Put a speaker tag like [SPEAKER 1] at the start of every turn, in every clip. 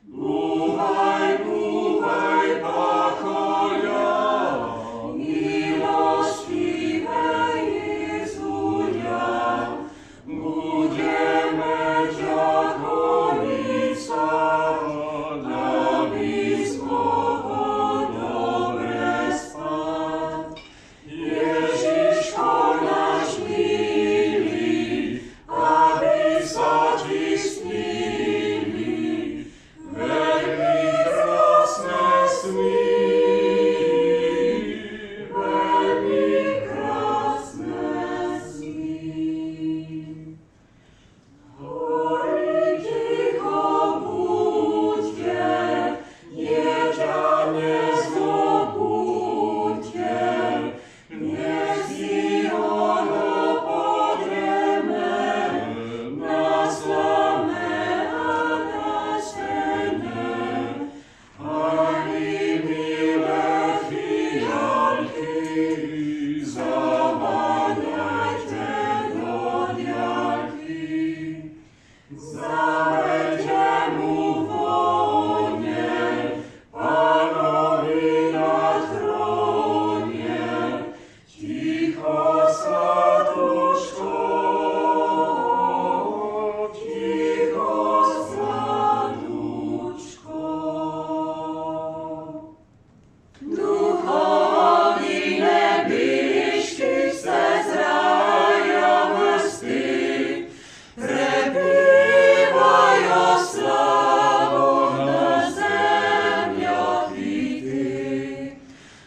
[SPEAKER 1] Búvaj, búvaj, pokoja, milostivé Jezunia, budeme ťa chváliť sa, aby z mohol dobre spať. Ježiško náš milý, aby sa ti snili veľmi krásne sny, veľmi krásne sny. Hory ticho buďte, dieťa nezlobudte, nech si ono podrieme na slame a na stene. Ani milé fialky, zaváňajte do diaľky. Zaveďte mu vône, Pánovi na tróne, ticho sladúčko, ticho sladúčko. Duchovi nebišky se z rája vrsty, prebývajo slávo na zemľochvity.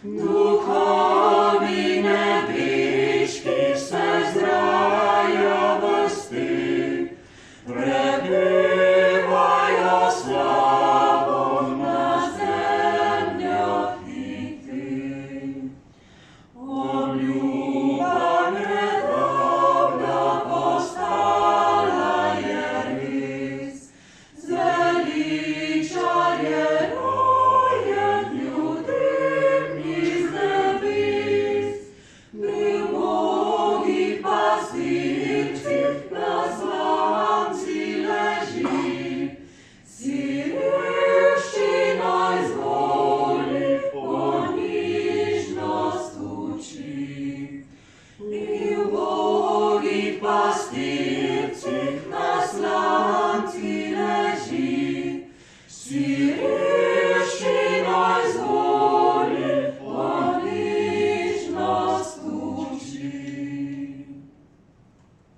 [SPEAKER 1] Duchovi nebišky se z rája vrsty, prebývajo slávo